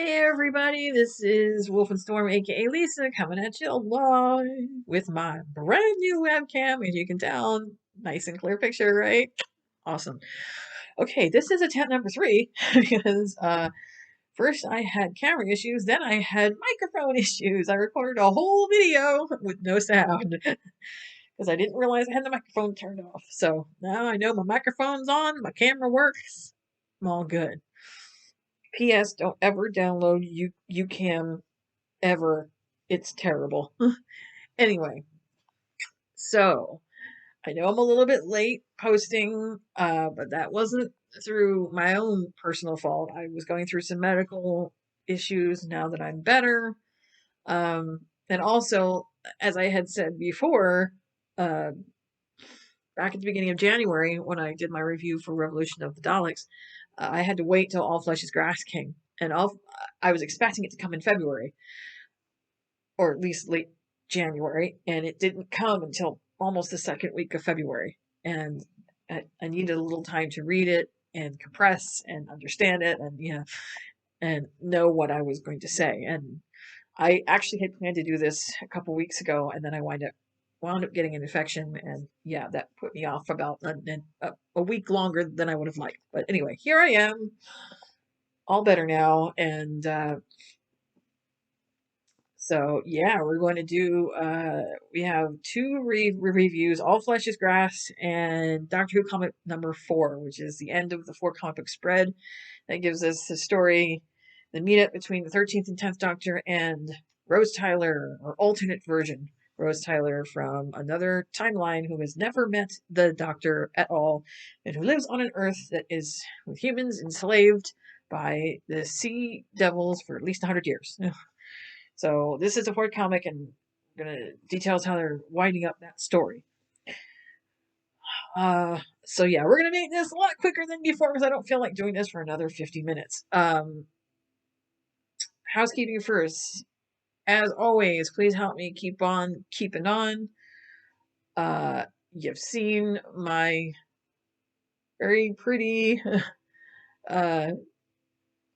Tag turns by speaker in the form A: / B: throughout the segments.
A: Hey everybody, this is Wolfenstorm, aka Lisa, coming at you live with my brand new webcam. As you can tell, nice and clear picture, right? Awesome. Okay, this is attempt number 3 because first I had camera issues, then I had microphone issues. I recorded a whole video with no sound because I didn't realize I had the microphone turned off. So now I know my microphone's on, my camera works, I'm all good. P.S. Don't ever download UCam ever. It's terrible. Anyway, so I know I'm a little bit late posting, but that wasn't through my own personal fault. I was going through some medical issues now that I'm better. And also, as I had said before, uh, back at the beginning of January when I did my review for Revolution of the Daleks, I had to wait till All Flesh is Grass came. And I was expecting it to come in February, or at least late January, and it didn't come until almost the second week of February. And I needed a little time to read it and compress and understand it, and and know what I was going to say. And I actually had planned to do this a couple weeks ago, and then I wound up getting an infection, and yeah, that put me off about a week longer than I would have liked. But anyway, here I am, all better now, and so yeah, we're going to do. We have two reviews: All Flesh is Grass and Doctor Who comic number 4, which is the end of the 4 comic book spread. That gives us the story, the meetup between the 13th and 10th Doctor and Rose Tyler, or alternate version Rose Tyler from another timeline, who has never met the Doctor at all, and who lives on an Earth that is with humans enslaved by the Sea Devils for at least 100 years. So this is a Ford comic, and I'm gonna details how they're winding up that story. So yeah, we're gonna make this a lot quicker than before because I don't feel like doing this for another 50 minutes. Housekeeping first. As always, please help me keep on keeping on. You've seen my very pretty uh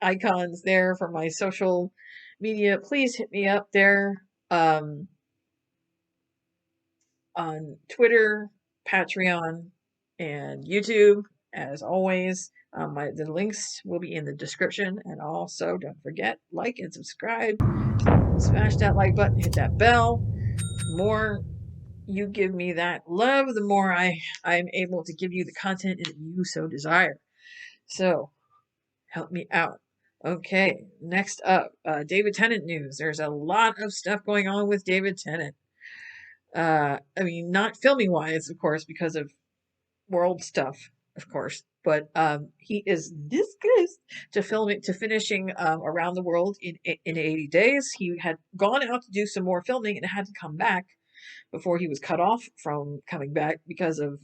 A: icons there for my social media. Please hit me up there. On Twitter, Patreon, and YouTube. As always, the links will be in the description. And also, don't forget, like and subscribe. Smash that like button, hit that bell. The more you give me that love, the more I'm able to give you the content that you so desire. So, help me out. Okay, next up, David Tennant news. There's a lot of stuff going on with David Tennant. I mean, not filming wise, of course, because of world stuff, of course, but he is this close to filming to finishing Around the World in 80 days. He had gone out to do some more filming and had to come back before he was cut off from coming back because of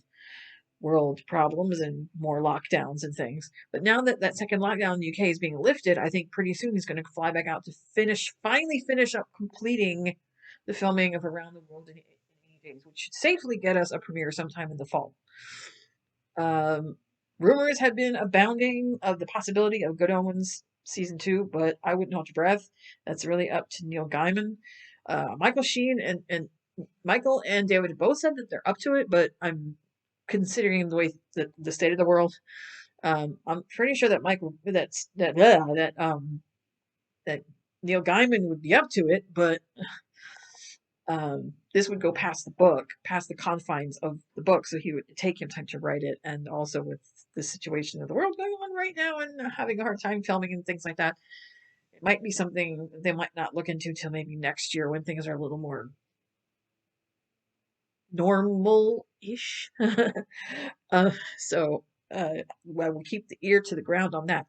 A: world problems and more lockdowns and things. But now that that second lockdown in the UK is being lifted, I think pretty soon he's going to fly back out to finally finish up completing the filming of Around the World in 80 days, which should safely get us a premiere sometime in the fall. Rumors had been abounding of the possibility of Good Omens season 2, but I wouldn't hold your breath. That's really up to Neil Gaiman. Michael Sheen and Michael and David both said that they're up to it, but I'm considering the way the state of the world. I'm pretty sure that that Neil Gaiman would be up to it, but this would go past the book, past the confines of the book, so he would take him time to write it, and also with the situation of the world going on right now and having a hard time filming and things like that, it might be something they might not look into till maybe next year when things are a little more normal-ish. So I will keep the ear to the ground on that.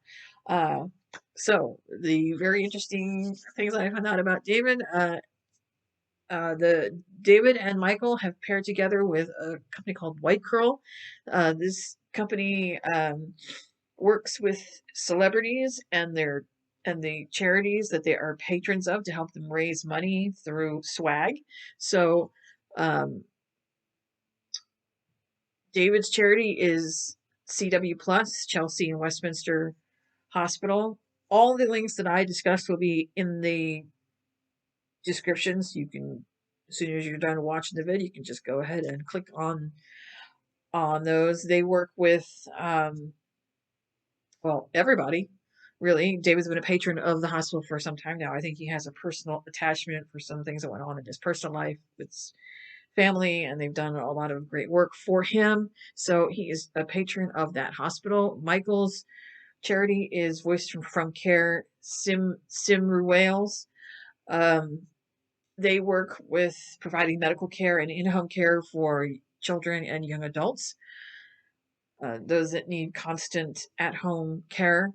A: So the very interesting things I found out about David. The David and Michael have paired together with a company called White Curl. This company works with celebrities and the charities that they are patrons of to help them raise money through swag. So David's charity is CW Plus, Chelsea and Westminster Hospital. all the links that I discussed will be in the descriptions. You can, as soon as you're done watching the video, you can just go ahead and click on those. They work with well, everybody, really. David's been a patron of the hospital for some time now. I think he has a personal attachment for some things that went on in his personal life with his family, and they've done a lot of great work for him. So he is a patron of that hospital. Michael's charity is Voice from Care Simru Wales. Um, they work with providing medical care and in-home care for children and young adults, those that need constant at-home care.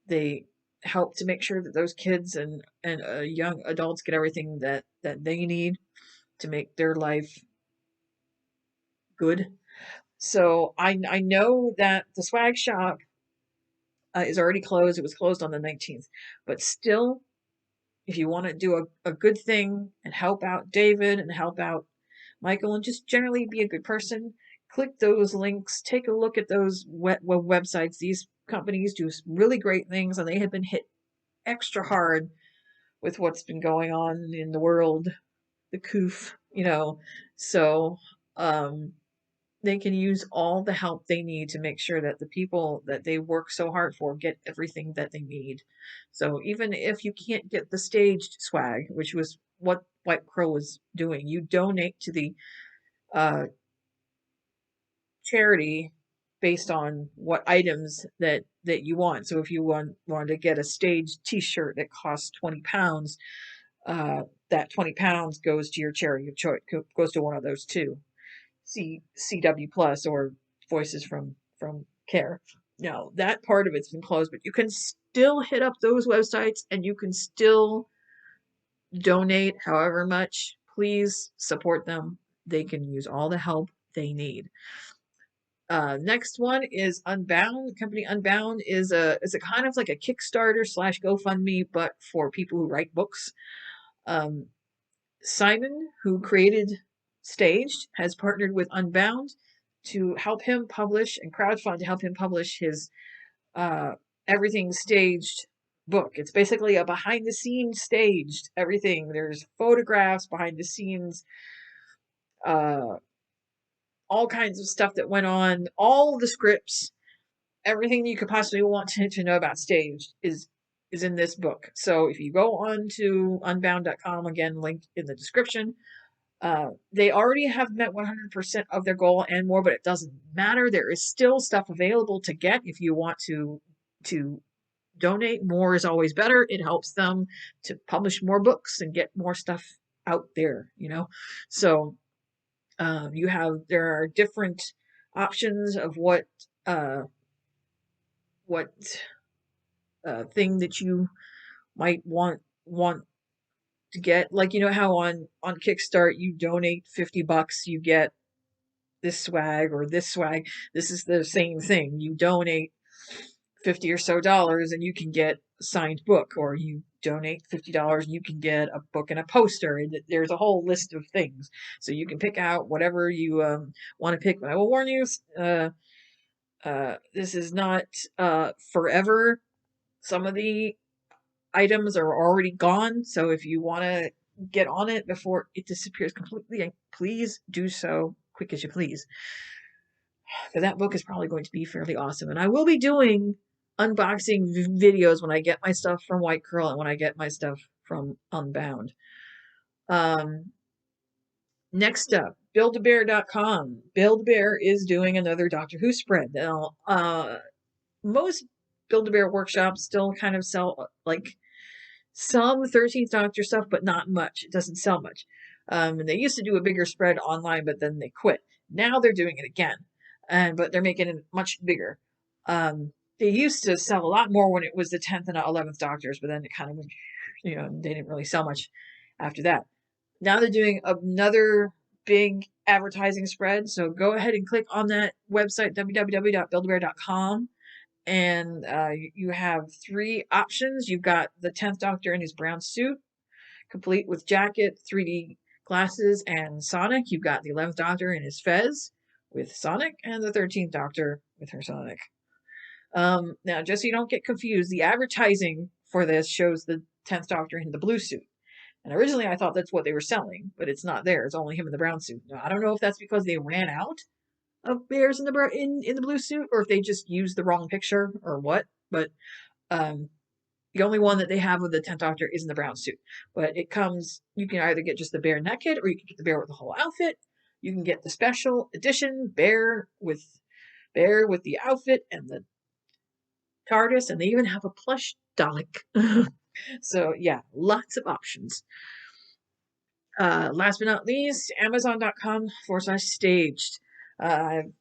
A: They help to make sure that those kids and young adults get everything that they need to make their life good. So I know that the swag shop is already closed. It was closed on the 19th, but still, if you want to do a good thing and help out David and help out Michael and just generally be a good person, click those links, take a look at those websites. These companies do really great things, and they have been hit extra hard with what's been going on in the world, the coof, So they can use all the help they need to make sure that the people that they work so hard for get everything that they need. So even if you can't get the staged swag, which was what White Crow was doing, you donate to the uh, charity based on what items that you want. So if you want to get a staged T-shirt that costs £20, that £20 goes to your charity of choice, goes to one of those two, CW Plus or Voices from Care. Now that part of it's been closed, but you can still hit up those websites and you can still donate however much. Please support them. They can use all the help they need. Next one is Unbound. The company Unbound is a kind of like a Kickstarter slash GoFundMe, but for people who write books. Um, Simon, who created Staged, has partnered with Unbound to help him publish and crowdfund to help him publish his uh, Everything Staged book. It's basically a behind the scenes staged everything. There's photographs, behind the scenes, uh, all kinds of stuff that went on, all the scripts, everything you could possibly want to know about Staged is in this book. So if you go on to unbound.com, again, linked in the description, they already have met 100% of their goal and more, but it doesn't matter. There is still stuff available to get if you want to donate. More is always better. It helps them to publish more books and get more stuff out there. So there are different options of what thing that you might want to get. Like, how on Kickstart you donate $50, you get this swag or this swag. This is the same thing. You donate 50 or so dollars and you can get a signed book, or you donate $50 and you can get a book and a poster. And there's a whole list of things, so you can pick out whatever you want to pick. But I will warn you, this is not forever. Some of the items are already gone, so if you want to get on it before it disappears completely, please do so quick as you please. That book is probably going to be fairly awesome, and I will be doing unboxing videos when I get my stuff from White Curl and when I get my stuff from Unbound. Next up, Build-A-Bear.com. Build-A-Bear is doing another Doctor Who spread. Now, most Build-A-Bear workshops still kind of sell like some 13th Doctor stuff, but not much. It doesn't sell much. And they used to do a bigger spread online, but then they quit. Now they're doing it again, but they're making it much bigger. They used to sell a lot more when it was the 10th and 11th Doctors, but then it kind of, they didn't really sell much after that. Now they're doing another big advertising spread, so go ahead and click on that website, www.buildabear.com. And you have three options. You've got the 10th Doctor in his brown suit, complete with jacket, 3D glasses, and Sonic. You've got the 11th Doctor in his fez with Sonic, and the 13th Doctor with her Sonic. Now, just so you don't get confused, the advertising for this shows the 10th Doctor in the blue suit. And originally I thought that's what they were selling, but it's not there. It's only him in the brown suit. Now, I don't know if that's because they ran out of bears in the in the blue suit, or if they just used the wrong picture, or what. But um, the only one that they have of the 10th Doctor is in the brown suit. But it comes, you can either get just the bear naked, or you can get the bear with the whole outfit. You can get the special edition bear with the outfit and the TARDIS, and they even have a plush Dalek. So yeah, lots of options. Last but not least, Amazon.com/staged. I'm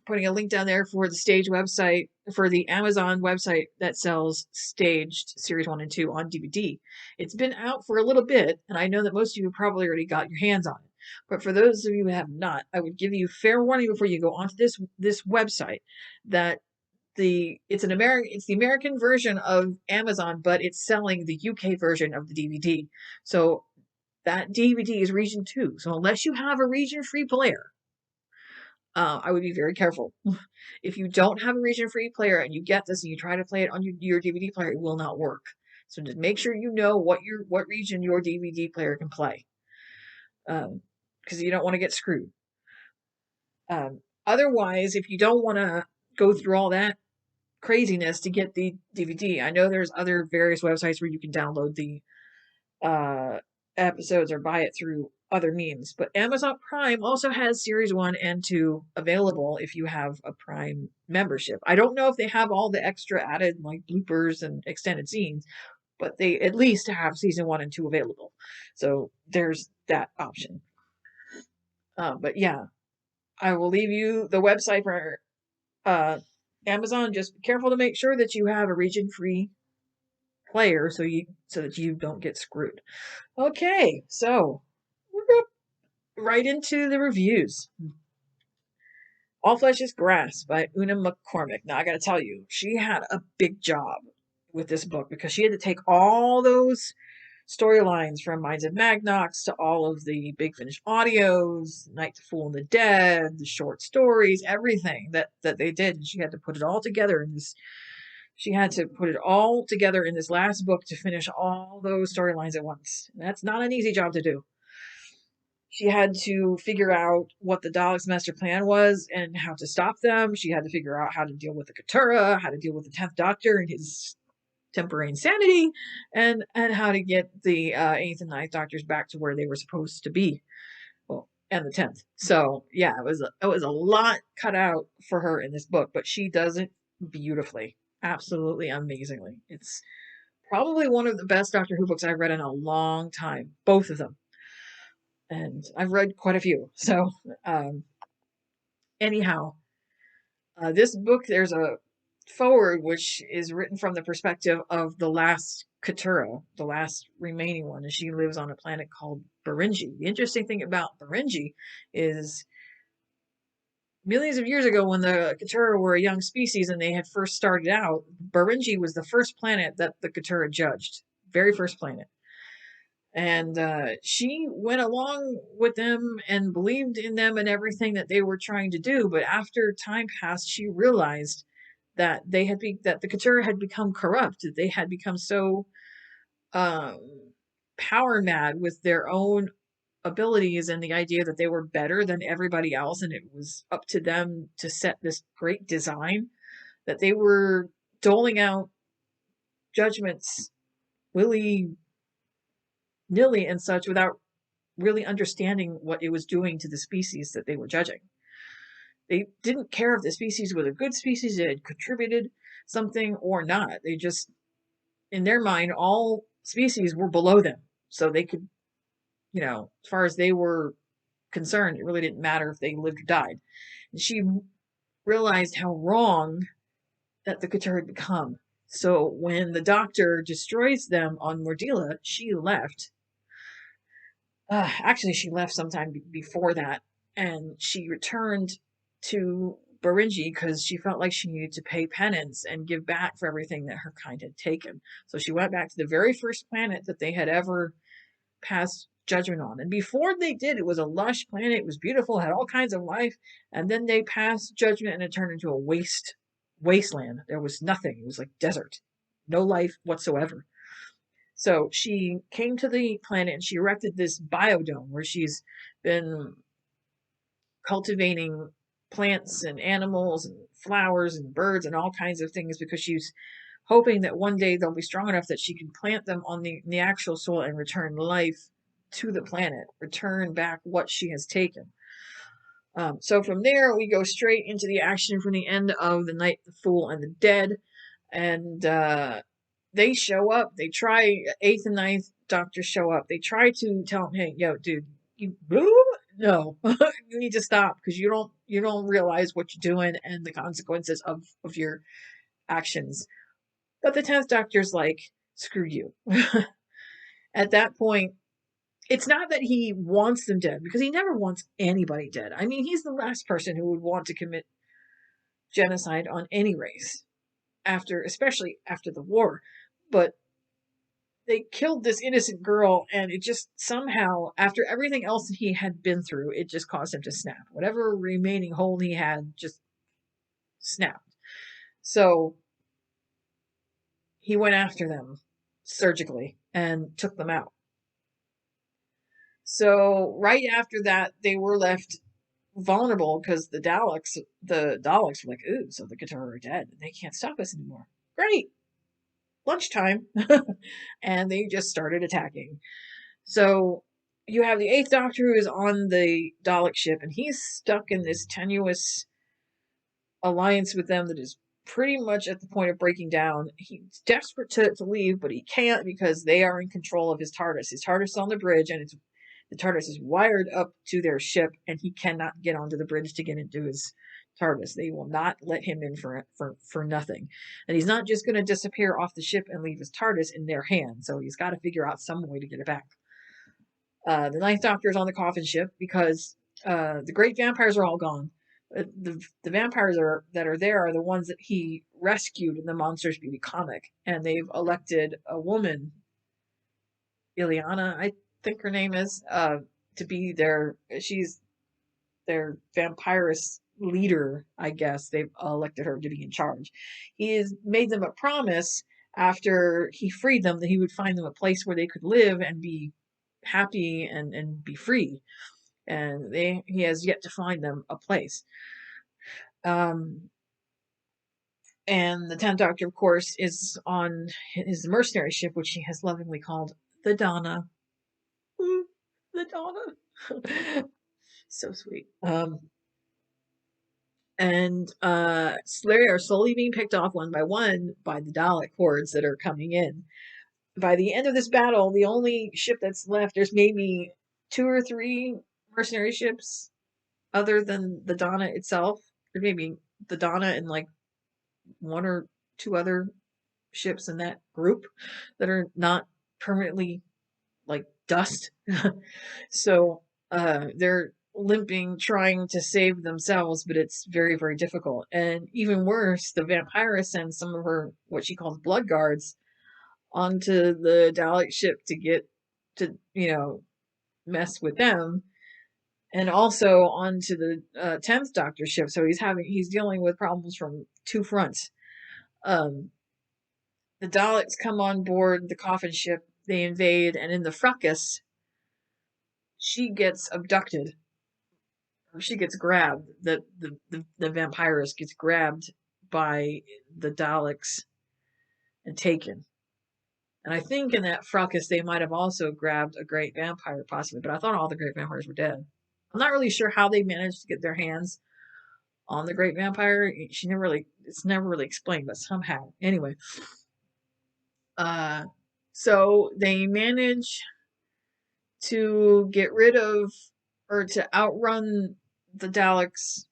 A: putting a link down there for the Stage website, for the Amazon website that sells Staged Series 1 and 2 on DVD. It's been out for a little bit, and I know that most of you probably already got your hands on it. But for those of you who have not, I would give you fair warning before you go onto this website that it's the American version of Amazon, but it's selling the UK version of the DVD. So that DVD is region 2. So unless you have a region free player, I would be very careful. If you don't have a region free player and you get this and you try to play it on your DVD player, it will not work. So just make sure you know what region your DVD player can play, because you don't want to get screwed. Otherwise, if you don't want to go through all that craziness to get the DVD, I know there's other various websites where you can download the episodes or buy it through other means. But Amazon Prime also has Series 1 and 2 available if you have a Prime membership. I don't know if they have all the extra added, like bloopers and extended scenes, but they at least have Season 1 and 2 available. So there's that option. But yeah, I will leave you the website for Amazon. Just be careful to make sure that you have a region-free player so that you don't get screwed. Okay, so we're going right into the reviews. All Flesh is Grass by Una McCormack. Now, I gotta tell you, she had a big job with this book because she had to take all those storylines from Minds of Magnox to all of the Big Finish audios, Night to Fool and the Dead, the short stories, everything that they did. And she had to put it all together in this. She had to put it all together in this last book to finish all those storylines at once. And that's not an easy job to do. She had to figure out what the Daleks' master plan was and how to stop them. She had to figure out how to deal with the Kotturah, how to deal with the 10th Doctor and his temporary insanity, and how to get the 8th and 9th Doctors back to where they were supposed to be. Well, and the 10th. So yeah, it was a lot cut out for her in this book, but she does it beautifully, absolutely amazingly. It's probably one of the best Doctor Who books I've read in a long time, both of them. And I've read quite a few. So, anyhow, this book, there's a forward which is written from the perspective of the last Kotturah, the last remaining one, and she lives on a planet called Beringi. The interesting thing about Beringi is millions of years ago, when the Kotturah were a young species and they had first started out, Beringi was the first planet that the Kotturah judged, very first planet. And she went along with them and believed in them and everything that they were trying to do. But after time passed, she realized that that the Kotturah had become corrupt. That they had become so power mad with their own abilities and the idea that they were better than everybody else, and it was up to them to set this great design, that they were doling out judgments willy nilly and such without really understanding what it was doing to the species that they were judging. They didn't care if the species was a good species, it had contributed something or not. They just, in their mind, all species were below them. So they could, as far as they were concerned, it really didn't matter if they lived or died. And she realized how wrong that the Kotturah had become. So when the Doctor destroys them on Mordila, she left. Actually, she left sometime before that, and she returned to Beringi because she felt like she needed to pay penance and give back for everything that her kind had taken. So she went back to the very first planet that they had ever passed judgment on. And before they did, it was a lush planet. It was beautiful, had all kinds of life. And then they passed judgment and it turned into a waste wasteland. There was nothing. It was like desert. No life whatsoever. So she came to the planet and she erected this biodome where she's been cultivating plants and animals and flowers and birds and all kinds of things because she's hoping that one day they'll be strong enough that she can plant them on the actual soil and return life to the planet, return back what she has taken. So from there, we go straight into the action from the end of The Night, the Fool, and the Dead. And they show up. They try, eighth and ninth doctors show up. They try to tell him, hey, yo, dude, you no, you need to stop because you don't realize what you're doing and the consequences of your actions. But the 10th doctor's like, screw you. At that point, it's not that he wants them dead because he never wants anybody dead. I mean, he's the last person who would want to commit genocide on any race especially after the war. But they killed this innocent girl, and it just somehow, after everything else that he had been through, it just caused him to snap. Whatever remaining hold he had just snapped. So he went after them surgically and took them out. So right after that, they were left vulnerable because the Daleks were like, ooh, so the Kotturah are dead. They can't stop us anymore. Great. Lunchtime. And they just started attacking. So you have the Eighth Doctor who is on the Dalek ship, and he's stuck in this tenuous alliance with them that is pretty much at the point of breaking down. He's desperate to leave, but he can't because they are in control of his TARDIS. His TARDIS is on the bridge, and the TARDIS is wired up to their ship, and he cannot get onto the bridge to get into his TARDIS. They will not let him in for nothing. And he's not just going to disappear off the ship and leave his TARDIS in their hands, so he's got to figure out some way to get it back. The Ninth Doctor is on the coffin ship because the great vampires are all gone. The vampires that are there are the ones that he rescued in the Monsters Beauty comic, and they've elected a woman, Ileana, I think her name is, to be she's their vampirist leader, I guess. They've elected her to be in charge. He has made them a promise after he freed them that he would find them a place where they could live and be happy and be free. And he has yet to find them a place. And the 10th Doctor, of course, is on his mercenary ship, which he has lovingly called the Donna. Ooh, the Donna. So sweet. And they are slowly being picked off one by one by the Dalek hordes that are coming in. By the end of this battle, the only ship that's left, there's maybe 2 or 3 mercenary ships other than the Donna itself. Or maybe the Donna and like 1 or 2 other ships in that group that are not permanently like dust. So they're limping, trying to save themselves, but it's very, very difficult. And even worse, the vampiress sends some of her, what she calls blood guards, onto the Dalek ship to get to, mess with them. And also onto the 10th Doctor ship. So he's dealing with problems from 2 fronts. The Daleks come on board the coffin ship, they invade, and in the fracas, she gets abducted. Or she gets grabbed. The vampiress gets grabbed by the Daleks and taken. And I think in that fracas, they might have also grabbed a great vampire, possibly, but I thought all the great vampires were dead. I'm not really sure how they managed to get their hands on the great vampire. It's never really explained, but somehow. Anyway. So they manage to get rid of, or to outrun the Daleks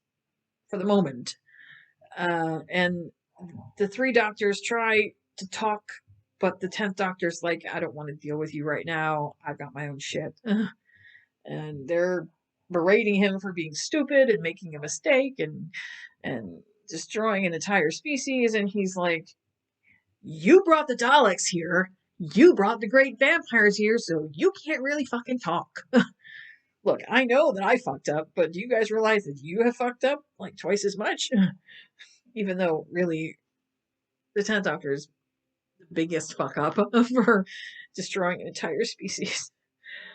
A: for the moment. And the 3 doctors try to talk, but the 10th Doctor's like, I don't want to deal with you right now. I've got my own shit. And they're berating him for being stupid and making a mistake and destroying an entire species. And he's like, you brought the Daleks here. You brought the great vampires here, so you can't really fucking talk. Look, I know that I fucked up, but do you guys realize that you have fucked up like twice as much? even though really the 10th Doctor is the biggest fuck up for destroying an entire species.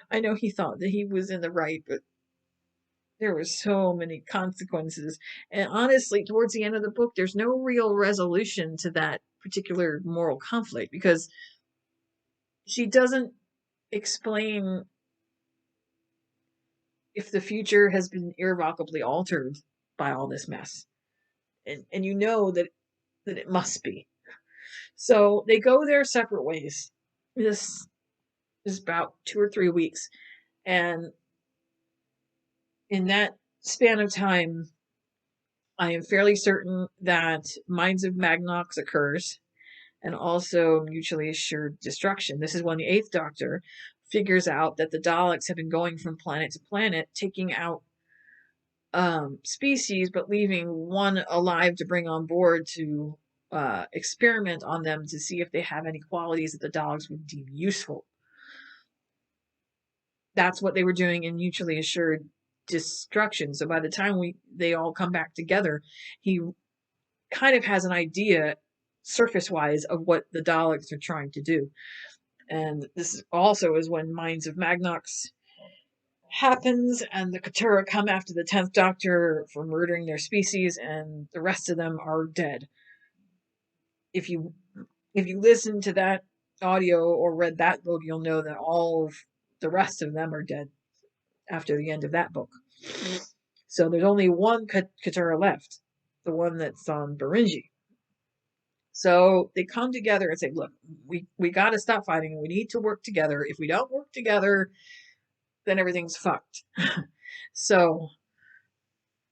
A: I know he thought that he was in the right, but there were so many consequences. And honestly, towards the end of the book, there's no real resolution to that particular moral conflict because she doesn't explain if the future has been irrevocably altered by all this mess. And you know that it must be. So they go their separate ways. This is about 2 or 3 weeks. And in that span of time, I am fairly certain that Minds of Magnox occurs and also mutually assured destruction. This is when the Eighth Doctor figures out that the Daleks have been going from planet to planet, taking out species, but leaving one alive to bring on board to experiment on them to see if they have any qualities that the Daleks would deem useful. That's what they were doing in mutually assured destruction. So by the time they all come back together, he kind of has an idea surface wise of what the Daleks are trying to do. And this also is when Minds of Magnox happens and the Kotturah come after the 10th Doctor for murdering their species, and the rest of them are dead. If you listen to that audio or read that book, you'll know that all of the rest of them are dead after the end of that book. So there's only one Kotturah left, the one that's on Beringi. So they come together and say, look, we got to stop fighting. We need to work together. If we don't work together, then everything's fucked. So,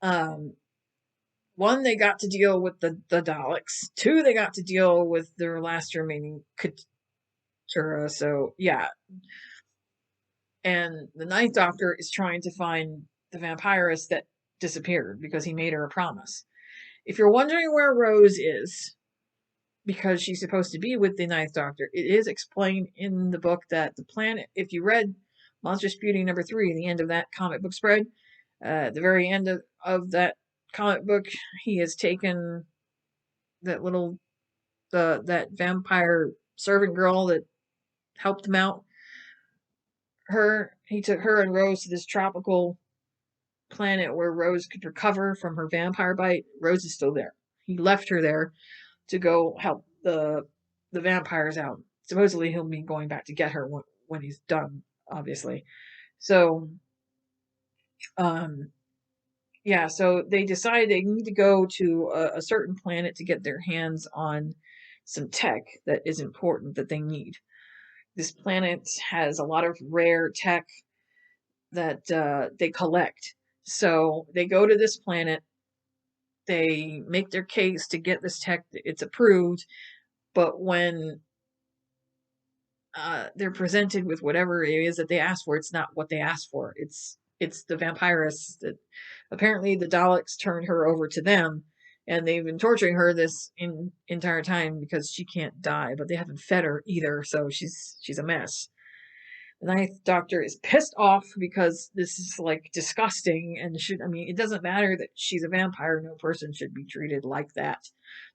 A: one, they got to deal with the Daleks. Two, they got to deal with their last remaining Kotturah. So, yeah. And the Ninth Doctor is trying to find the vampiress that disappeared because he made her a promise. If you're wondering where Rose is, because she's supposed to be with the Ninth Doctor, it is explained in the book that the planet, if you read Monstrous Beauty #3, the end of that comic book spread, at the very end of that comic book, he has taken that that vampire servant girl that helped him out. He took her and Rose to this tropical planet where Rose could recover from her vampire bite. Rose is still there. He left her there to go help the vampires out. Supposedly he'll be going back to get her when he's done, obviously. So, yeah, so they decide they need to go to a certain planet to get their hands on some tech that is important that they need. This planet has a lot of rare tech that they collect. So they go to this planet, they make their case to get this tech, it's approved, but when they're presented with whatever it is that they asked for, it's not what they asked for. It's the vampiress that apparently the Daleks turned her over to them, and they've been torturing her this entire time because she can't die, but they haven't fed her either, so she's a mess. The Ninth Doctor is pissed off because this is like disgusting and it doesn't matter that she's a vampire, no person should be treated like that.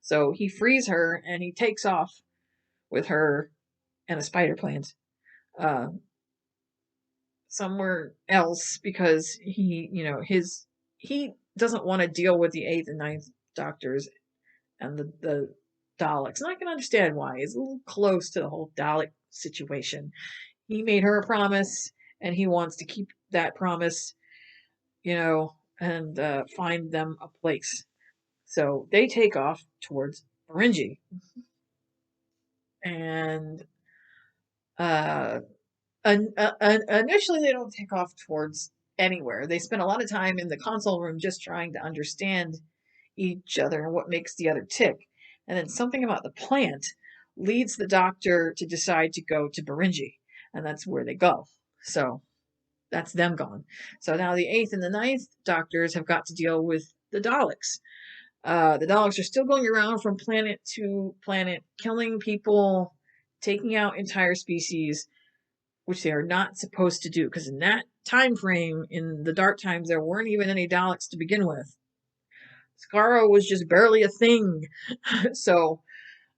A: So he frees her and he takes off with her and a spider plant somewhere else because he doesn't want to deal with the Eighth and Ninth Doctors and the Daleks. And I can understand why. He's a little close to the whole Dalek situation. He made her a promise and he wants to keep that promise, and find them a place. So they take off towards Beringi. And initially they don't take off towards anywhere. They spend a lot of time in the console room just trying to understand each other and what makes the other tick. And then something about the plant leads the Doctor to decide to go to Beringi. And that's where they go. So that's them gone. So now the Eighth and the Ninth Doctors have got to deal with the Daleks. The Daleks are still going around from planet to planet, killing people, taking out entire species, which they are not supposed to do, because in that time frame, in the Dark Times, there weren't even any Daleks to begin with. Skaro was just barely a thing. So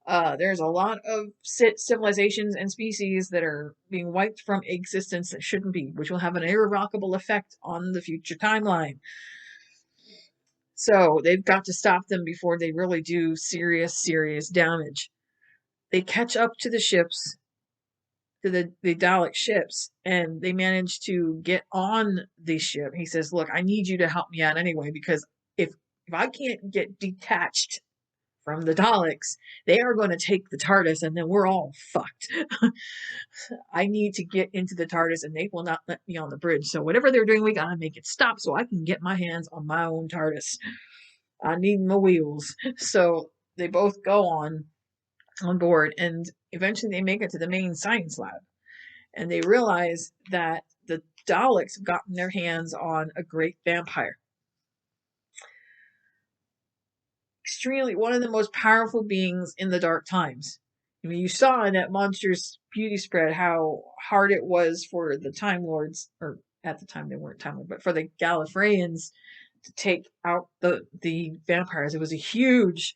A: there's a lot of civilizations and species that are being wiped from existence that shouldn't be, which will have an irrevocable effect on the future timeline. So they've got to stop them before they really do serious, serious damage. They catch up to the ships, to the Dalek ships, and they manage to get on the ship. He says, "Look, I need you to help me out anyway, because if I can't get detached from the Daleks, they are going to take the TARDIS, and then we're all fucked. I need to get into the TARDIS, and they will not let me on the bridge. So whatever they're doing, we gotta make it stop so I can get my hands on my own TARDIS. I need my wheels." So they both go on board, and eventually they make it to the main science lab, and they realize that the Daleks have gotten their hands on a great vampire. Extremely, one of the most powerful beings in the Dark Times. I mean, you saw in that Monsters Beauty spread how hard it was for the Time Lords, or at the time they weren't Time Lords, but for the Gallifreyans to take out the vampires. It was a huge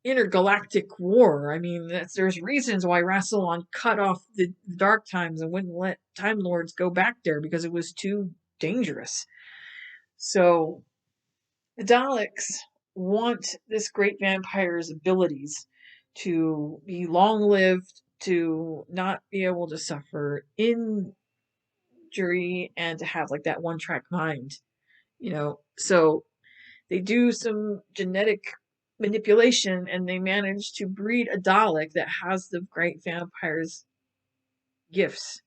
A: intergalactic war. I mean, there's reasons why Rassilon cut off the Dark Times and wouldn't let Time Lords go back there because it was too dangerous. So the Daleks want this great vampire's abilities to be long lived, to not be able to suffer injury, and to have like that one track mind, you know. So they do some genetic manipulation and they manage to breed a Dalek that has the great vampire's gifts.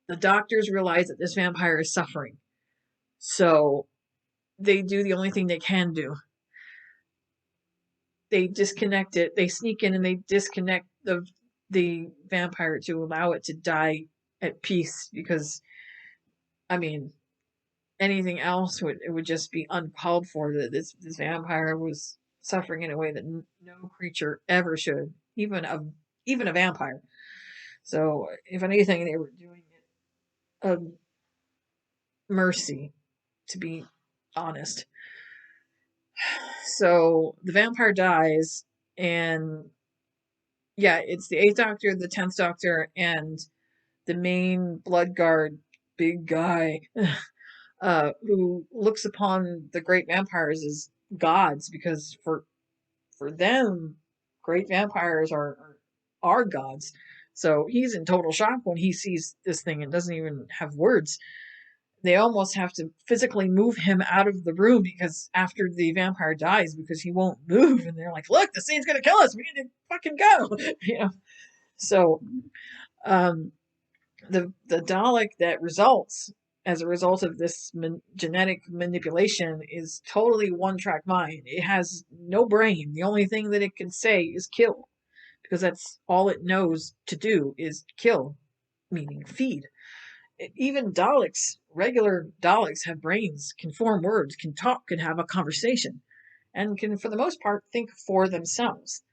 A: The doctors realize that this vampire is suffering. So they do the only thing they can do. They disconnect it. They sneak in and they disconnect the vampire to allow it to die at peace, because I mean, anything else would just be uncalled for. That this vampire was suffering in a way that no creature ever should, even a vampire. So if anything, they were doing it a mercy, to be honest. So the vampire dies, and yeah, it's the Eighth Doctor, the 10th Doctor, and the main Blood Guard big guy, who looks upon the great vampires as gods, because for them, great vampires are gods. So he's in total shock when he sees this thing and doesn't even have words. They almost have to physically move him out of the room because after the vampire dies, because he won't move, and they're like, "Look, the scene's gonna kill us. We need to fucking go," you know. So, um, the Dalek that results as a result of this genetic manipulation is totally one track mind. It has no brain. The only thing that it can say is kill, because that's all it knows to do is kill, meaning feed. Even Daleks, regular Daleks, have brains, can form words, can talk, can have a conversation, and can, for the most part, think for themselves.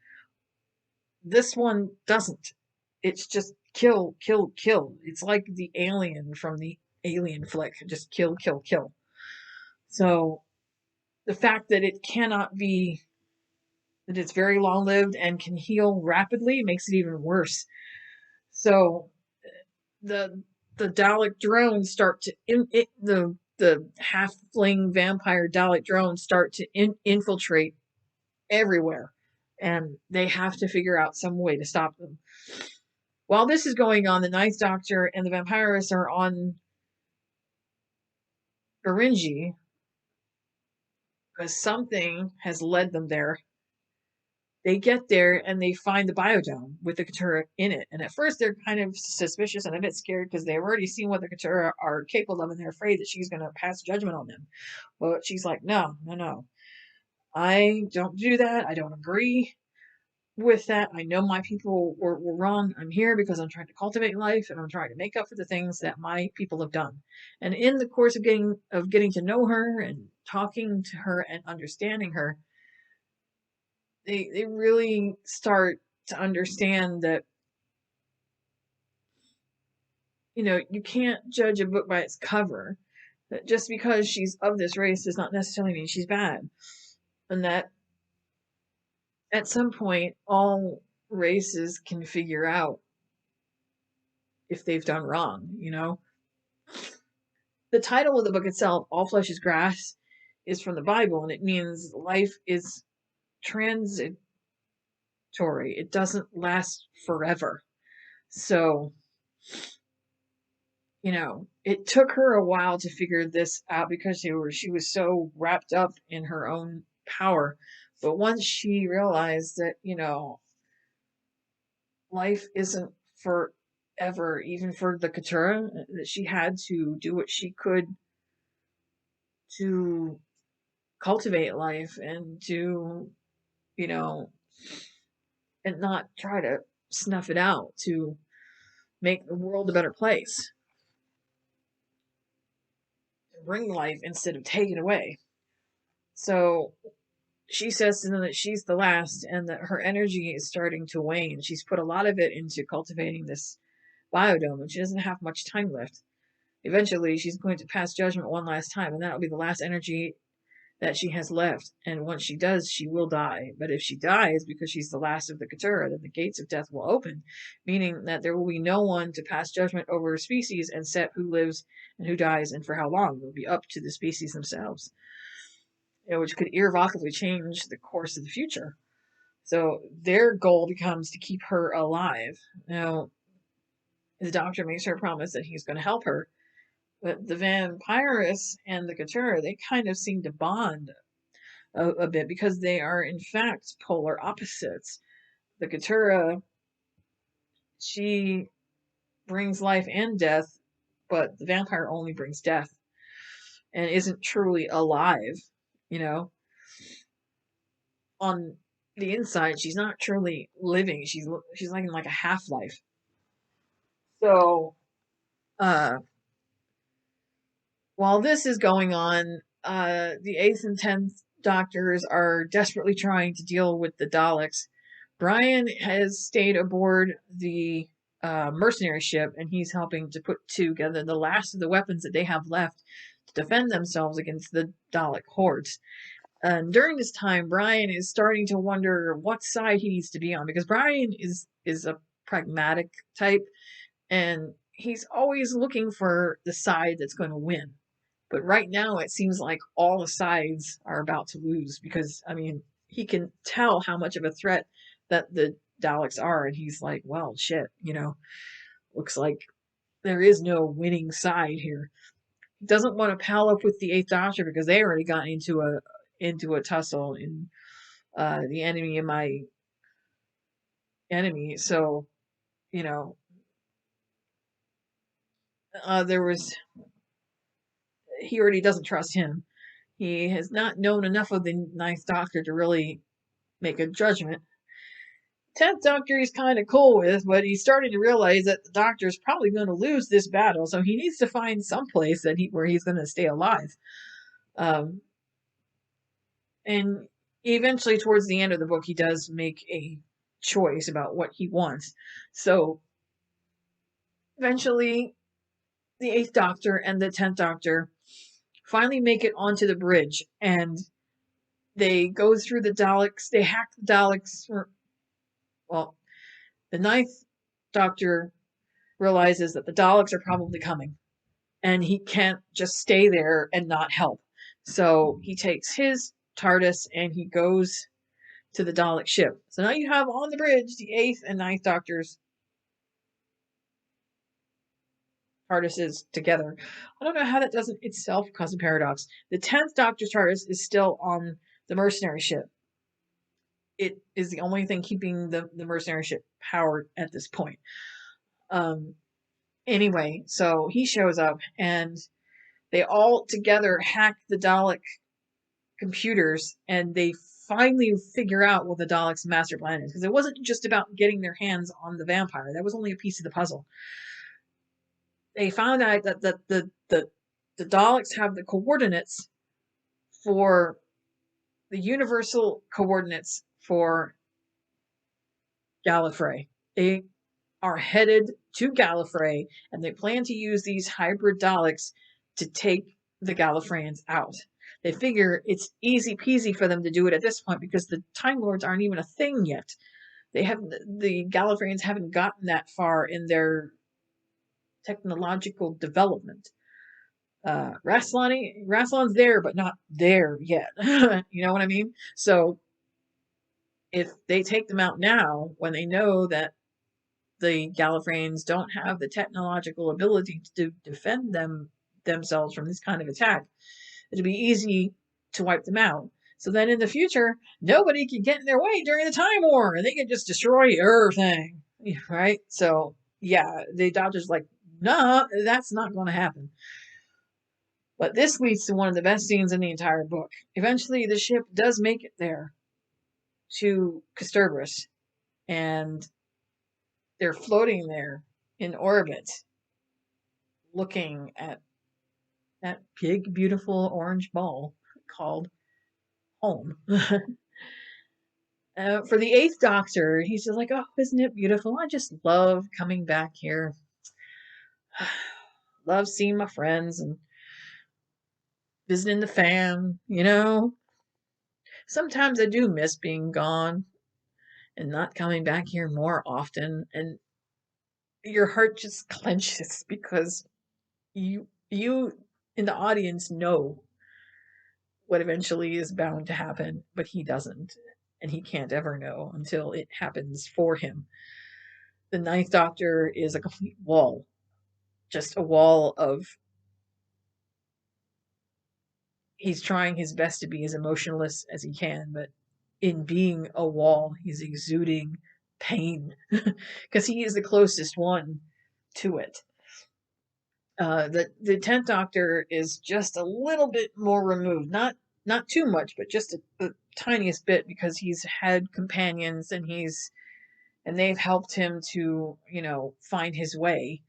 A: This one doesn't. It's just kill, kill, kill. It's like the alien from the Alien flick, just kill, kill, kill. So the fact that it cannot be, that it's very long lived and can heal rapidly, makes it even worse. So the Dalek drones start to the halfling vampire Dalek drones start to infiltrate everywhere, and they have to figure out some way to stop them. While this is going on, the Ninth Doctor and the vampires are on Beringi because something has led them there. They get there and they find the biodome with the Kotturah in it. And at first they're kind of suspicious and a bit scared because they've already seen what the Kotturah are capable of, and they're afraid that she's going to pass judgment on them. But she's like, no, no, no. I don't do that. I don't agree with that. I know my people were wrong. I'm here because I'm trying to cultivate life and I'm trying to make up for the things that my people have done. And in the course of getting to know her and talking to her and understanding her, they really start to understand that, you know, you can't judge a book by its cover. That just because she's of this race does not necessarily mean she's bad. And that at some point, all races can figure out if they've done wrong, you know? The title of the book itself, All Flesh is Grass, is from the Bible, and it means life is transitory. It doesn't last forever. So, it took her a while to figure this out because she was so wrapped up in her own power. But once she realized that, life isn't forever, even for the Kotturah, that she had to do what she could to cultivate life and to, you know, and not try to snuff it out to make the world a better place, bring life instead of take it away. So she says to them that she's the last and that her energy is starting to wane. She's put a lot of it into cultivating this biodome and she doesn't have much time left. Eventually, she's going to pass judgment one last time, and that'll be the last energy that she has left. And once she does, she will die. But if she dies because she's the last of the Kotturah, then the gates of death will open, meaning that there will be no one to pass judgment over a species and set who lives and who dies and for how long. It will be up to the species themselves, which could irrevocably change the course of the future. So their goal becomes to keep her alive. Now, the doctor makes her promise that he's going to help her, but the vampiress and the Kotturah, they kind of seem to bond a bit because they are in fact polar opposites. The Kotturah, she brings life and death, but the vampire only brings death and isn't truly alive, you know. On the inside, she's not truly living. She's like in like a half-life. So, uh while this is going on, the 8th and 10th doctors are desperately trying to deal with the Daleks. Brian has stayed aboard the mercenary ship, and he's helping to put together the last of the weapons that they have left to defend themselves against the Dalek hordes. And during this time, Brian is starting to wonder what side he needs to be on, because Brian is a pragmatic type, and he's always looking for the side that's going to win. But right now, it seems like all the sides are about to lose because, I mean, he can tell how much of a threat that the Daleks are, and he's like, well, shit, looks like there is no winning side here. He doesn't want to pal up with the Eighth Doctor because they already got into a tussle in the enemy of my enemy. So, you know, there was he already doesn't trust him. He has not known enough of the Ninth Doctor to really make a judgment. 10th Doctor he's kind of cool with, but he's starting to realize that the Doctor's probably going to lose this battle, so he needs to find some place where he's going to stay alive. And eventually, towards the end of the book, he does make a choice about what he wants. So eventually, the 8th Doctor and the 10th Doctor finally make it onto the bridge, and they go through the Daleks. They hack the Daleks. Well, the 9th Doctor realizes that the Daleks are probably coming, and he can't just stay there and not help. So he takes his TARDIS and he goes to the Dalek ship. So now you have on the bridge the 8th and 9th Doctors TARDISes together. I don't know how that doesn't itself cause a paradox. The 10th Doctor's TARDIS is still on the mercenary ship. It is the only thing keeping the mercenary ship powered at this point. Anyway, so he shows up and they all together hack the Dalek computers and they finally figure out what the Daleks' master plan is. Because it wasn't just about getting their hands on the vampire. That was only a piece of the puzzle. They found out that the Daleks have the coordinates for the universal coordinates for Gallifrey. They are headed to Gallifrey and they plan to use these hybrid Daleks to take the Gallifreyans out. They figure it's easy peasy for them to do it at this point because the Time Lords aren't even a thing yet. The Gallifreyans haven't gotten that far in their technological development. Rassilon's there, but not there yet. You know what I mean? So if they take them out now, when they know that the Gallifreyans don't have the technological ability to defend themselves from this kind of attack, it'd be easy to wipe them out. So then in the future, nobody can get in their way during the Time War, and they can just destroy everything, right? So yeah, the Doctor's like, nah, that's not going to happen. But this leads to one of the best scenes in the entire book. Eventually, the ship does make it there to Kotturah, and they're floating there in orbit, looking at that big, beautiful orange ball called home. For the eighth Doctor, he's just like, oh, isn't it beautiful? I just love coming back here. Love seeing my friends and visiting the fam, you know? Sometimes I do miss being gone and not coming back here more often. And your heart just clenches because you in the audience know what eventually is bound to happen, but he doesn't. And he can't ever know until it happens for him. The Ninth Doctor is a complete wall, just a wall of. He's trying his best to be as emotionless as he can, but in being a wall, he's exuding pain because he is the closest one to it. The 10th Doctor is just a little bit more removed, not too much, but just the tiniest bit because he's had companions and they've helped him to find his way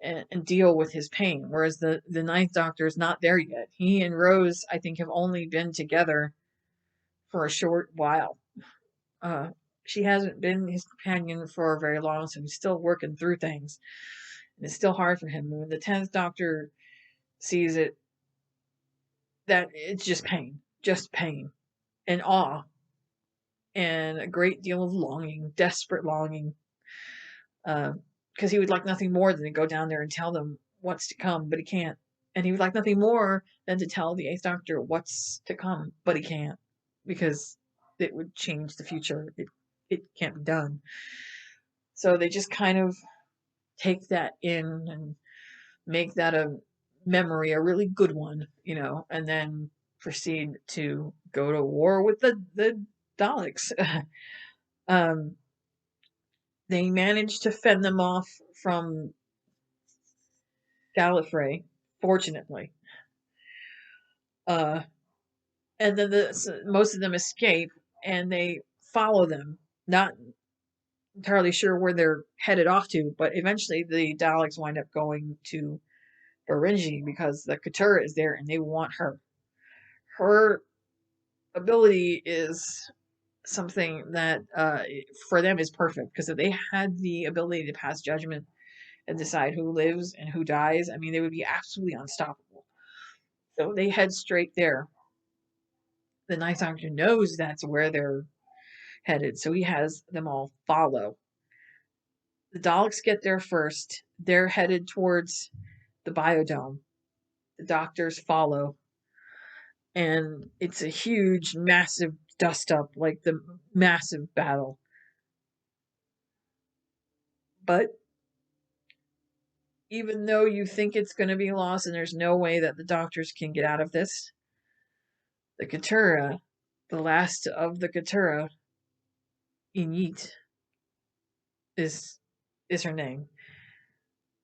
A: and deal with his pain. Whereas the Ninth Doctor is not there yet. He and Rose, I think, have only been together for a short while. Uh, she hasn't been his companion for very long, so he's still working through things. And it's still hard for him. When the 10th Doctor sees it, that it's just pain and awe and a great deal of longing, desperate longing, because he would like nothing more than to go down there and tell them what's to come, but he can't. And he would like nothing more than to tell the Eighth Doctor what's to come, but he can't because it would change the future. It can't be done. So they just kind of take that in and make that a memory, a really good one, and then proceed to go to war with the Daleks. um, they managed to fend them off from Gallifrey, fortunately. Uh, and then most of them escape and they follow them, not entirely sure where they're headed off to, but eventually the Daleks wind up going to Barinji because the Kotturah is there and they want her. Her ability is something that for them is perfect because if they had the ability to pass judgment and decide who lives and who dies, I mean, they would be absolutely unstoppable. So they head straight there. The Ninth Doctor knows that's where they're headed, so he has them all follow. The Daleks get there first. They're headed towards the biodome. The Doctors follow, and it's a huge, massive dust up, like the massive battle. But even though you think it's going to be lost and there's no way that the Doctors can get out of this, the Kotturah, the last of the Kotturah, Inyit is her name,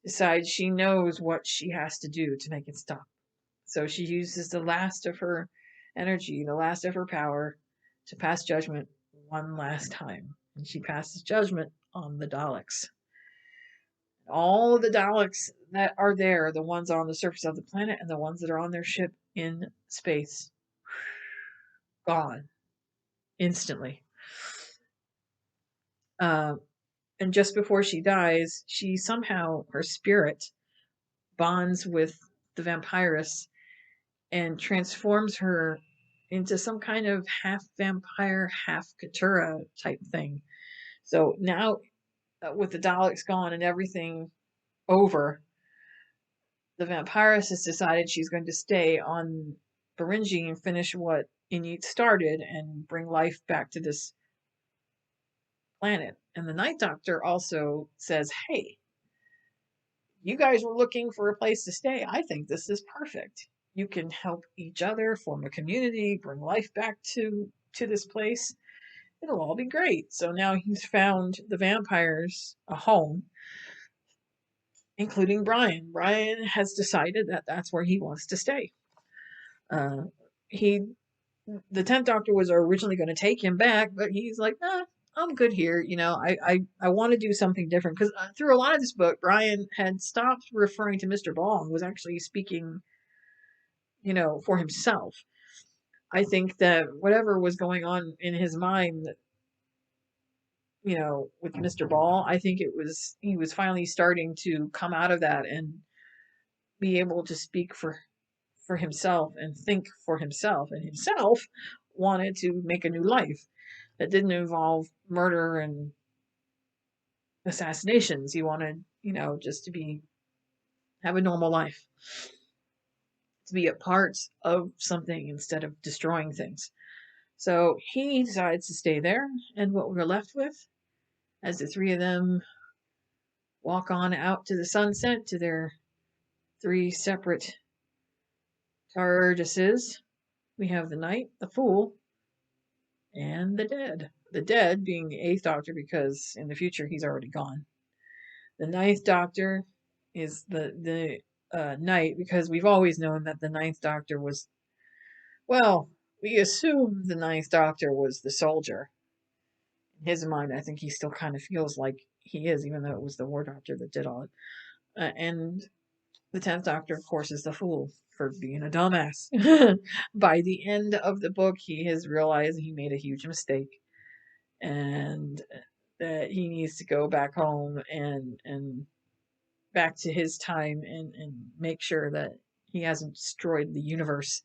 A: decides she knows what she has to do to make it stop. So she uses the last of her energy, the last of her power, to pass judgment one last time. And she passes judgment on the Daleks. All of the Daleks that are there, the ones on the surface of the planet and the ones that are on their ship in space, gone instantly. And just before she dies, she somehow, her spirit bonds with the vampiress and transforms her into some kind of half vampire, half Kotturah type thing. So now, with the Daleks gone and everything over, the vampiress has decided she's going to stay on Beringi and finish what Inyit started and bring life back to this planet. And the Night Doctor also says, hey, you guys were looking for a place to stay. I think this is perfect. You can help each other, form a community, bring life back to this place. It'll all be great. So now he's found the vampires a home, including Brian. Brian has decided that that's where he wants to stay. Uh, he, the 10th Doctor was originally going to take him back, but he's like, nah, I'm good here. I want to do something different because through a lot of this book, Brian had stopped referring to Mr. Ball and was actually speaking, for himself. I think that whatever was going on in his mind, with Mr. Ball, I think he was finally starting to come out of that and be able to speak for himself and think for himself, and himself wanted to make a new life that didn't involve murder and assassinations. He wanted, just to have a normal life, to be a part of something instead of destroying things. So he decides to stay there, and what we're left with, as the three of them walk on out to the sunset to their three separate TARDISes, we have the Knight, the Fool, and the Dead. The Dead being the Eighth Doctor because in the future he's already gone. The Ninth Doctor is the Knight because we've always known that the Ninth Doctor was, well, we assume the Ninth Doctor was the soldier. In his mind, I think he still kind of feels like he is, even though it was the War Doctor that did all it. And the 10th Doctor, of course, is the fool for being a dumbass. By the end of the book, he has realized he made a huge mistake and that he needs to go back home and back to his time and make sure that he hasn't destroyed the universe.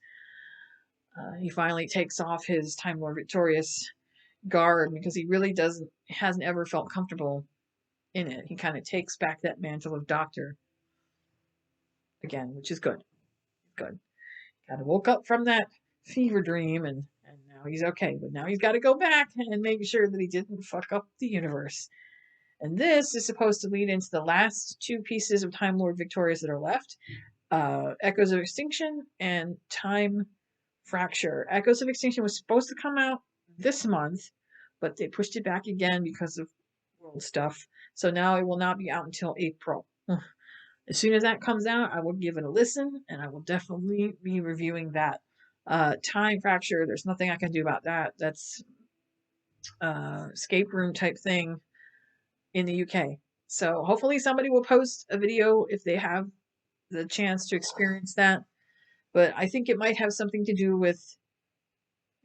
A: He finally takes off his Time Lord Victorious guard because he really hasn't ever felt comfortable in it. He kind of takes back that mantle of Doctor again, which is good. Good. Kind of woke up from that fever dream and now he's okay. But now he's got to go back and make sure that he didn't fuck up the universe. And this is supposed to lead into the last two pieces of Time Lord Victorious that are left. Echoes of Extinction and Time Fracture. Echoes of Extinction was supposed to come out this month, but they pushed it back again because of world stuff. So now it will not be out until April. As soon as that comes out, I will give it a listen, and I will definitely be reviewing that. Time Fracture, there's nothing I can do about that. That's escape room type thing in the UK. So hopefully somebody will post a video if they have the chance to experience that. But I think it might have something to do with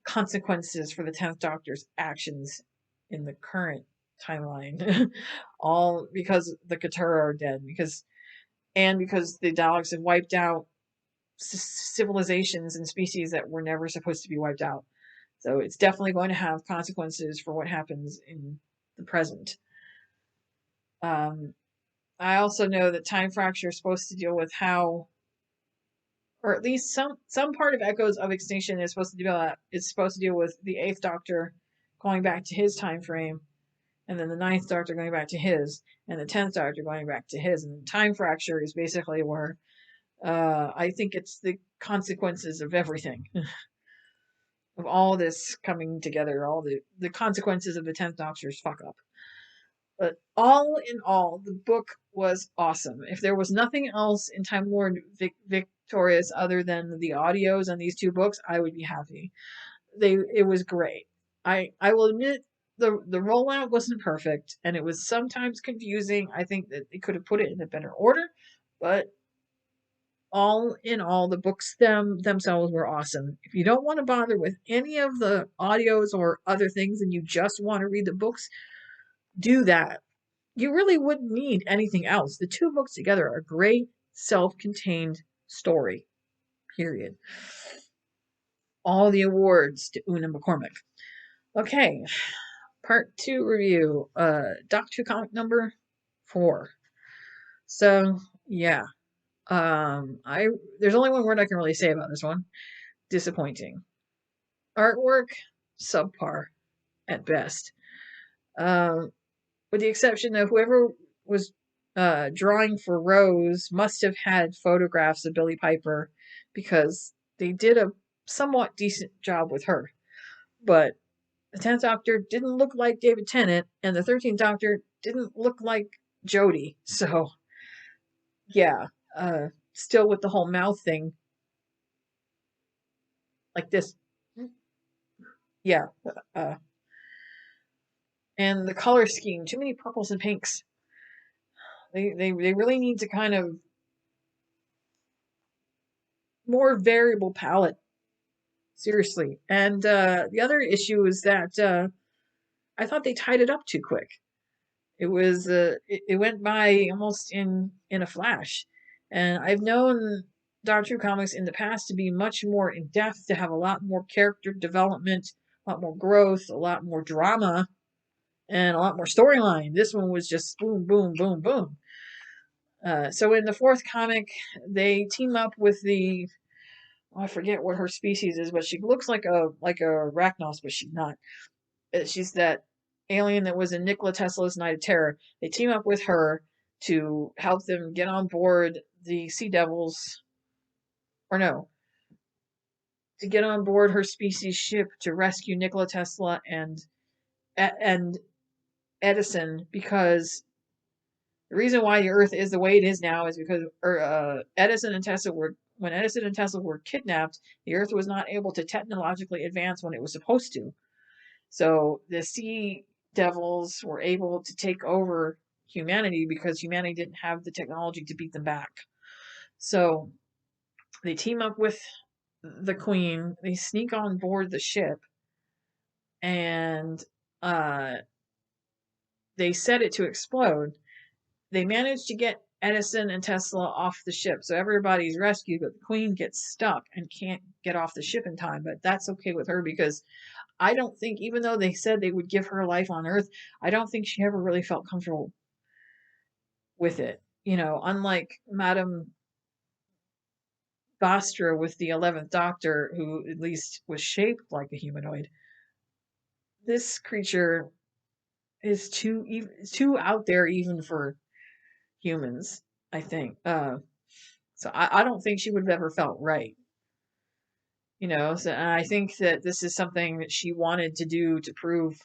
A: consequences for the 10th Doctor's actions in the current timeline. All because the Kotturah are dead. Because the Daleks have wiped out civilizations and species that were never supposed to be wiped out. So it's definitely going to have consequences for what happens in the present. I also know that Time Fracture is supposed to deal with how, or at least some part of Echoes of Extinction is supposed to deal with the Eighth Doctor going back to his time frame, and then the Ninth Doctor going back to his, and the 10th Doctor going back to his. And Time Fracture is basically where I think it's the consequences of everything. Of all this coming together, all the consequences of the 10th Doctor's fuck up. But all in all, the book was awesome. If there was nothing else in Time Lord Victorious other than the audios on these two books, I would be happy. It was great. I will admit the rollout wasn't perfect and it was sometimes confusing. I think that they could have put it in a better order, but all in all, the books themselves were awesome. If you don't want to bother with any of the audios or other things and you just want to read the books, do that. You really wouldn't need anything else. The two books together are a great self-contained story. Period. All the awards to Una McCormack. Okay, part 2 review. Doctor Who comic number 4. So yeah, I there's only one word I can really say about this one. Disappointing. Artwork, subpar at best. With the exception of whoever was drawing for Rose must have had photographs of Billie Piper because they did a somewhat decent job with her. But the 10th Doctor didn't look like David Tennant, and the 13th Doctor didn't look like Jodie. So, yeah, still with the whole mouth thing, like this. Yeah. Uh, and the color scheme, too many purples and pinks. They really need to kind of more variable palette. Seriously. And the other issue is that I thought they tied it up too quick. It went by almost in a flash. And I've known Doctor Who comics in the past to be much more in depth, to have a lot more character development, a lot more growth, a lot more drama, and a lot more storyline. This one was just boom, boom, boom, boom. So in the fourth comic, they team up with the I forget what her species is, but she looks like a arachnos, but she's not. She's that alien that was in Nikola Tesla's Night of Terror. They team up with her to help them get on board the Sea Devils, or no, to get on board her species ship to rescue Nikola Tesla and Edison, because the reason why the Earth is the way it is now is because Edison and Tesla were when Edison and Tesla were kidnapped, the Earth was not able to technologically advance when it was supposed to. So the Sea Devils were able to take over humanity because humanity didn't have the technology to beat them back. So they team up with the Queen, they sneak on board the ship, and they set it to explode. They manage to get Edison and Tesla off the ship, so everybody's rescued, but the Queen gets stuck and can't get off the ship in time. But that's okay with her because I don't think, even though they said they would give her life on Earth, I don't think she ever really felt comfortable with it. You know, unlike Madame Bastra with the 11th Doctor, who at least was shaped like a humanoid, this creature is too out there even for humans, I think. So I don't think she would have ever felt right. You know, so I think that this is something that she wanted to do to prove.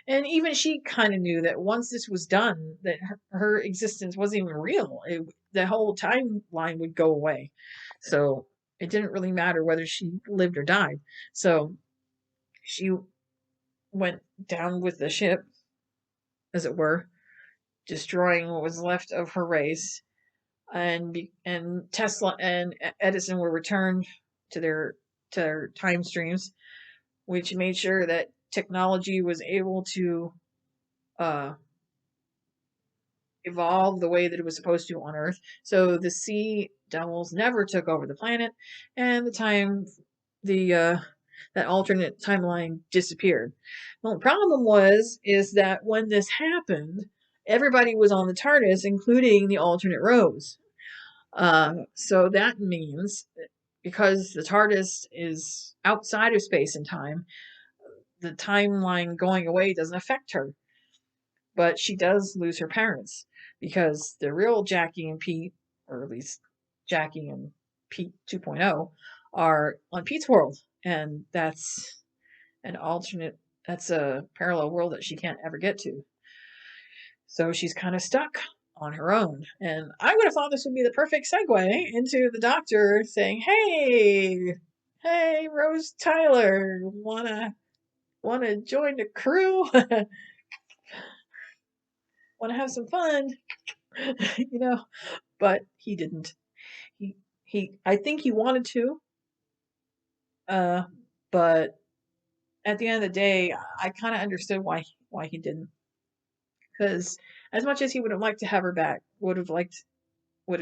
A: And even she kind of knew that once this was done, that her existence wasn't even real. The whole timeline would go away. So it didn't really matter whether she lived or died. So she went down with the ship, as it were, destroying what was left of her race. And Tesla and Edison were returned to their time streams, which made sure that technology was able to uh, evolve the way that it was supposed to on Earth. So the Sea Devils never took over the planet, and the that alternate timeline disappeared. Well, the problem is that when this happened, everybody was on the TARDIS, including the alternate Rose. So that means because the TARDIS is outside of space and time, the timeline going away doesn't affect her. But she does lose her parents because the real Jackie and Pete, or at least Jackie and Pete 2.0, are on Pete's world. And that's an alternate, that's a parallel world that she can't ever get to. So she's kind of stuck on her own. And I would have thought this would be the perfect segue into the Doctor saying, hey, Rose Tyler, wanna join the crew? Wanna have some fun? You know, but he didn't. He I think he wanted to, uh, but at the end of the day, I kind of understood why he didn't. Because as much as he would have liked to have her back, would have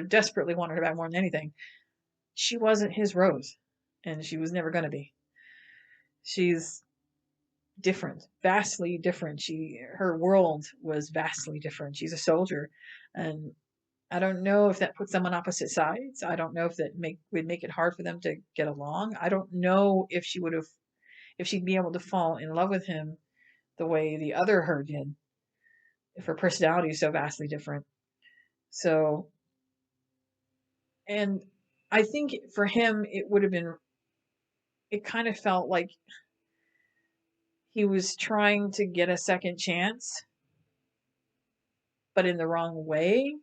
A: desperately wanted her back more than anything. she wasn't his Rose, and she was never going to be. She's different, vastly different. Her world was vastly different. She's a soldier, and I don't know if that puts them on opposite sides. I don't know if that would make it hard for them to get along. I don't know if she'd be able to fall in love with him the way the other her did, if her personality is so vastly different. So, and I think for him, it kind of felt like he was trying to get a second chance, but in the wrong way.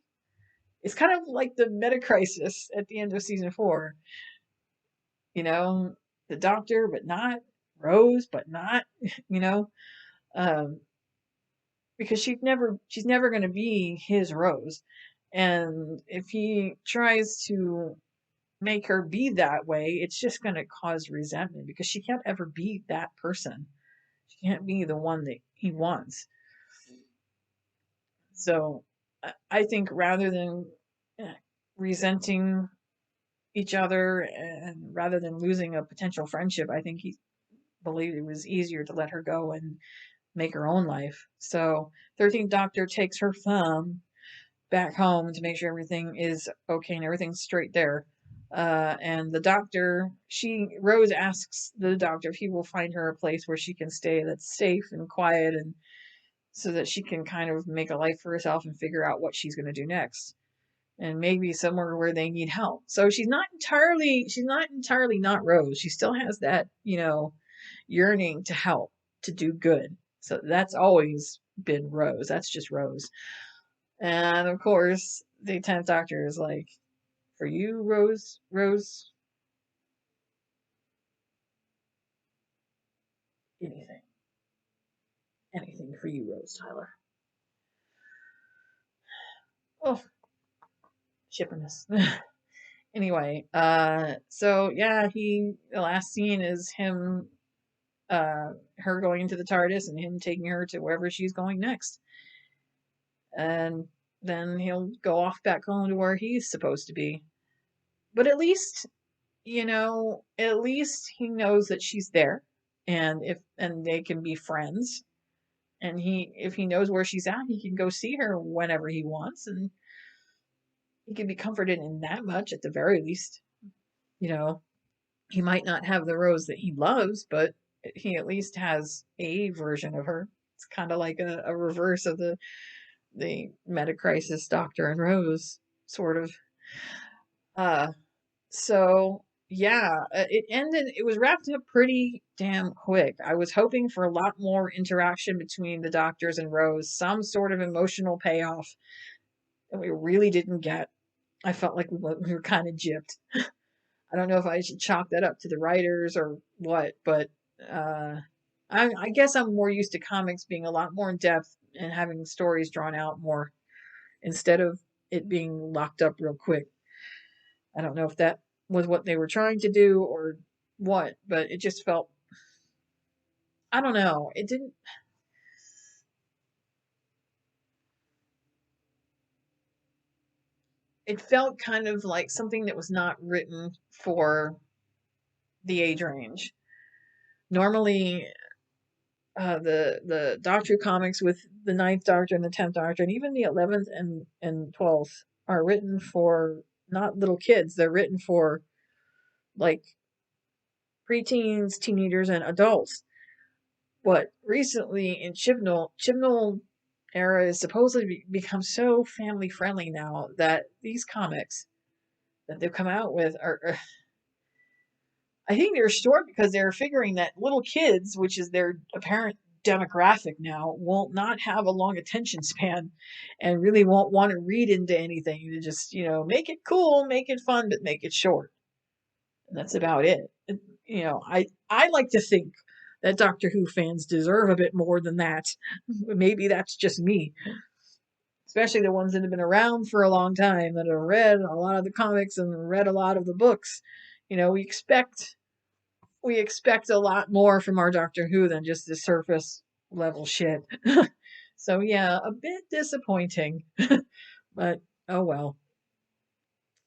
A: It's kind of like the meta crisis at the end of season 4. You know, the doctor, but not Rose, but not, you know, um, because she's never going to be his Rose. And if he tries to make her be that way, it's just going to cause resentment because she can't ever be that person. She can't be the one that he wants. So I think rather than resenting each other and rather than losing a potential friendship, I think he believed it was easier to let her go and make her own life. So 13th Doctor takes her thumb back home to make sure everything is okay and everything's straight there. And the doctor, Rose asks the doctor if he will find her a place where she can stay that's safe and quiet, and so that she can kind of make a life for herself and figure out what she's going to do next. And maybe somewhere where they need help. So she's not entirely not Rose. She still has that, yearning to help, to do good. So that's always been Rose. That's just Rose. And of course, the 10th Doctor is like, for you, Rose, anything. Anything for you, Rose Tyler. Oh, shipperness. Anyway, so yeah, the last scene is him, her going into the TARDIS and him taking her to wherever she's going next. And then he'll go off back home to where he's supposed to be. But at least he knows that she's there, and they can be friends. And if he knows where she's at, he can go see her whenever he wants, and he can be comforted in that much at the very least. You know, he might not have the Rose that he loves, but he at least has a version of her. It's kind of like a reverse of the meta crisis Doctor and Rose sort of. Uh, so yeah, it was wrapped up pretty damn quick. I was hoping for a lot more interaction between the Doctors and Rose, some sort of emotional payoff that we really didn't get. I felt like we were kind of gypped. I don't know if I should chalk that up to the writers or what, but uh, I guess I'm more used to comics being a lot more in depth and having stories drawn out more instead of it being locked up real quick. I don't know if that was what they were trying to do or what, but it just felt, I don't know. It felt kind of like something that was not written for the age range. Normally, the Doctor comics with the Ninth Doctor and the 10th Doctor, and even the 11th and 12th, are written for not little kids. They're written for like preteens, teenagers, and adults. But recently in Chibnall era is supposedly become so family friendly now that these comics that they've come out with are I think they're short because they're figuring that little kids, which is their apparent demographic now, will not have a long attention span and really won't want to read into anything. To just, make it cool, make it fun, but make it short. And that's about it. I like to think that Doctor Who fans deserve a bit more than that. Maybe that's just me, especially the ones that have been around for a long time, that have read a lot of the comics and read a lot of the books. We expect a lot more from our Doctor Who than just the surface level shit. So yeah, a bit disappointing, but oh well.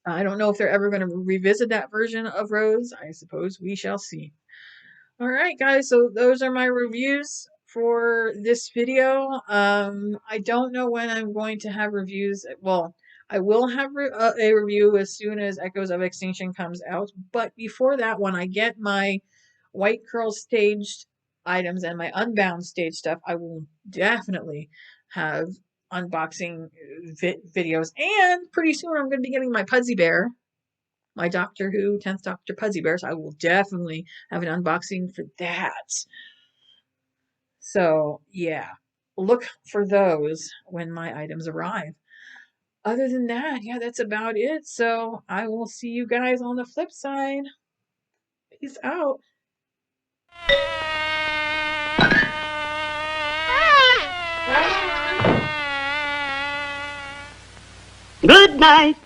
A: I don't know if they're ever going to revisit that version of Rose. I suppose we shall see. All right, guys. So those are my reviews for this video. I don't know when I'm going to have reviews. Well, I will have a review as soon as Echoes of Extinction comes out. But before that, when I get my White Curl staged items and my Unbound stage stuff, I will definitely have unboxing videos. And pretty soon, I'm going to be getting my Pudgy Bear, my Doctor Who 10th Doctor Pudgy Bear. So I will definitely have an unboxing for that. So yeah, look for those when my items arrive. Other than that, yeah, that's about it. So I will see you guys on the flip side. Peace out.
B: Good night.